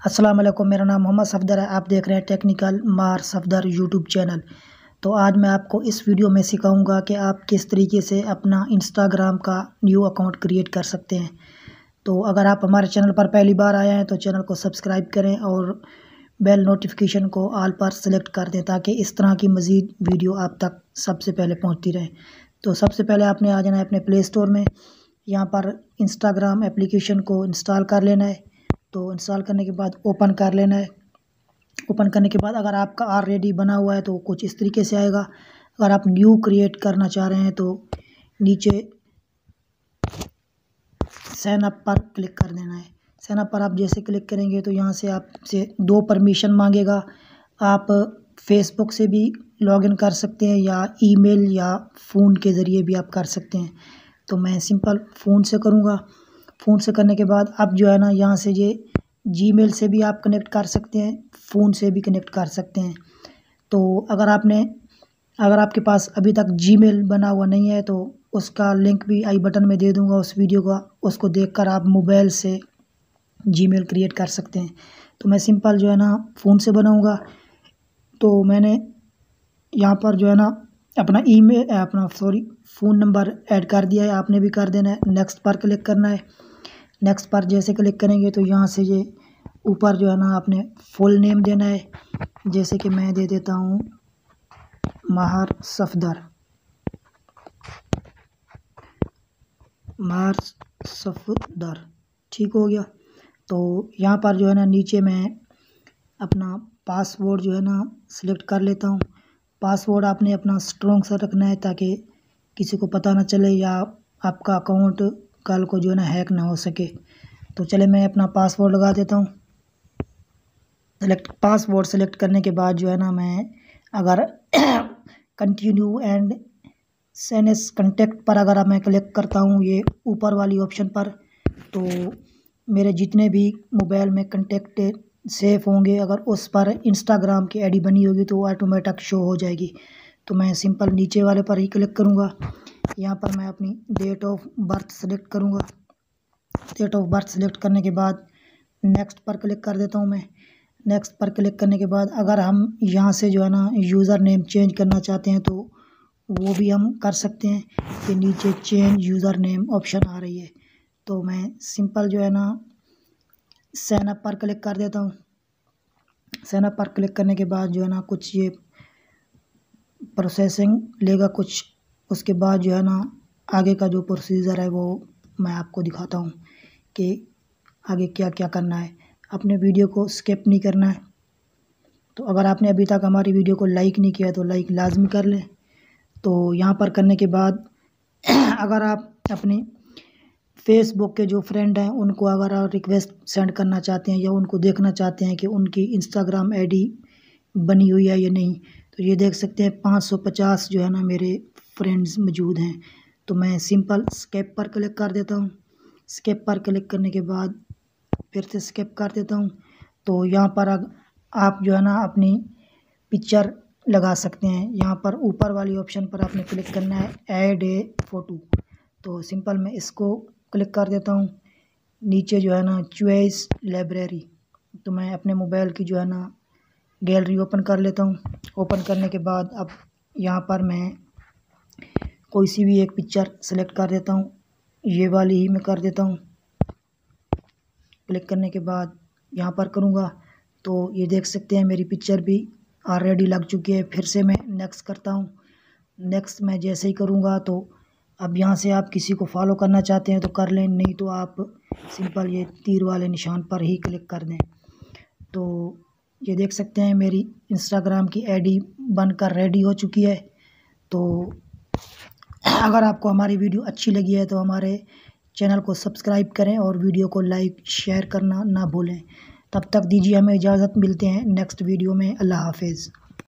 अस्सलाम वालेकुम। मेरा नाम मोहम्मद सफदर है। आप देख रहे हैं टेक्निकल मार सफदर यूट्यूब चैनल। तो आज मैं आपको इस वीडियो में सिखाऊंगा कि आप किस तरीके से अपना इंस्टाग्राम का न्यू अकाउंट क्रिएट कर सकते हैं। तो अगर आप हमारे चैनल पर पहली बार आए हैं तो चैनल को सब्सक्राइब करें और बेल नोटिफिकेशन को ऑल पर सेलेक्ट कर दें ताकि इस तरह की मज़ीद वीडियो आप तक सबसे पहले पहुँचती रहे। तो सबसे पहले आपने आ जाना है अपने प्ले स्टोर में। यहाँ पर इंस्टाग्राम एप्लीकेशन को इंस्टॉल कर लेना है। तो इंस्टॉल करने के बाद ओपन कर लेना है। ओपन करने के बाद अगर आपका ऑलरेडी बना हुआ है तो कुछ इस तरीके से आएगा। अगर आप न्यू क्रिएट करना चाह रहे हैं तो नीचे साइन अप पर क्लिक कर देना है। साइन अप पर आप जैसे क्लिक करेंगे तो यहाँ से आपसे 2 परमिशन मांगेगा। आप फेसबुक से भी लॉगिन कर सकते हैं या ईमेल या फ़ोन के ज़रिए भी आप कर सकते हैं। तो मैं सिंपल फ़ोन से करूँगा। फ़ोन से करने के बाद अब जो है ना यहाँ से ये जीमेल से भी आप कनेक्ट कर सकते हैं, फ़ोन से भी कनेक्ट कर सकते हैं। तो अगर आपके पास अभी तक जीमेल बना हुआ नहीं है तो उसका लिंक भी आई बटन में दे दूँगा उस वीडियो का। उसको देखकर आप मोबाइल से जीमेल क्रिएट कर सकते हैं। तो मैं सिंपल जो है ना फ़ोन से बनाऊँगा। तो मैंने यहाँ पर जो है ना फ़ोन नंबर ऐड कर दिया है। आपने भी कर देना है। नेक्स्ट पर क्लिक करना है। नेक्स्ट पर जैसे क्लिक करेंगे तो यहाँ से ये ऊपर जो है ना आपने फुल नेम देना है। जैसे कि मैं दे देता हूँ माहर सफदर। ठीक हो गया। तो यहाँ पर जो है ना नीचे मैं अपना पासवर्ड जो है ना सिलेक्ट कर लेता हूँ। पासवर्ड आपने अपना स्ट्रॉन्ग सा रखना है ताकि किसी को पता ना चले या आपका अकाउंट कल को जो है ना हैक ना हो सके। तो चले मैं अपना पासवर्ड लगा देता हूँ। पासवर्ड सेलेक्ट करने के बाद जो है ना मैं अगर कंटिन्यू एंड सेनेस कॉन्टैक्ट पर अगर मैं क्लिक करता हूँ ये ऊपर वाली ऑप्शन पर, तो मेरे जितने भी मोबाइल में कॉन्टैक्ट सेव होंगे अगर उस पर इंस्टाग्राम की आईडी बनी होगी तो ऑटोमेटिक शो हो जाएगी। तो मैं सिंपल नीचे वाले पर ही क्लिक करूँगा। यहाँ पर मैं अपनी डेट ऑफ बर्थ सेलेक्ट करूँगा। डेट ऑफ बर्थ सेलेक्ट करने के बाद नेक्स्ट पर क्लिक कर देता हूँ मैं। नेक्स्ट पर क्लिक करने के बाद अगर हम यहाँ से जो है ना यूज़र नेम चेंज करना चाहते हैं तो वो भी हम कर सकते हैं। कि नीचे चेंज यूज़र नेम ऑप्शन आ रही है। तो मैं सिंपल जो है ना साइन अप पर क्लिक कर देता हूँ। साइन अप पर क्लिक करने के बाद जो है ना कुछ ये प्रोसेसिंग लेगा कुछ। उसके बाद जो है ना आगे का जो प्रोसीजर है वो मैं आपको दिखाता हूँ कि आगे क्या क्या करना है। अपने वीडियो को स्किप नहीं करना है। तो अगर आपने अभी तक हमारी वीडियो को लाइक नहीं किया तो लाइक लाजमी कर लें। तो यहाँ पर करने के बाद अगर आप अपने फेसबुक के जो फ्रेंड हैं उनको अगर आप रिक्वेस्ट सेंड करना चाहते हैं या उनको देखना चाहते हैं कि उनकी इंस्टाग्राम आईडी बनी हुई है या नहीं, तो ये देख सकते हैं 550 जो है ना मेरे फ्रेंड्स मौजूद हैं। तो मैं सिंपल स्किप पर क्लिक कर देता हूँ। स्किप पर क्लिक करने के बाद फिर से स्किप कर देता हूँ। तो यहाँ पर आप जो है ना अपनी पिक्चर लगा सकते हैं। यहाँ पर ऊपर वाली ऑप्शन पर आपने क्लिक करना है ऐड ए फ़ोटो। तो सिंपल मैं इसको क्लिक कर देता हूँ। नीचे जो है ना चॉइस लाइब्रेरी, तो मैं अपने मोबाइल की जो है ना गैलरी ओपन कर लेता हूँ। ओपन करने के बाद अब यहाँ पर मैं कोई सी भी एक पिक्चर सेलेक्ट कर देता हूँ। ये वाली ही मैं कर देता हूँ। क्लिक करने के बाद यहाँ पर करूँगा तो ये देख सकते हैं मेरी पिक्चर भी ऑलरेडी लग चुकी है। फिर से मैं नेक्स्ट करता हूँ। नेक्स्ट मैं जैसे ही करूँगा तो अब यहाँ से आप किसी को फॉलो करना चाहते हैं तो कर लें, नहीं तो आप सिंपल ये तीर वाले निशान पर ही क्लिक कर दें। तो ये देख सकते हैं मेरी इंस्टाग्राम की आईडी बनकर रेडी हो चुकी है। तो अगर आपको हमारी वीडियो अच्छी लगी है तो हमारे चैनल को सब्सक्राइब करें और वीडियो को लाइक शेयर करना ना भूलें। तब तक दीजिए हमें इजाज़त। मिलते हैं नेक्स्ट वीडियो में। अल्लाह हाफिज़।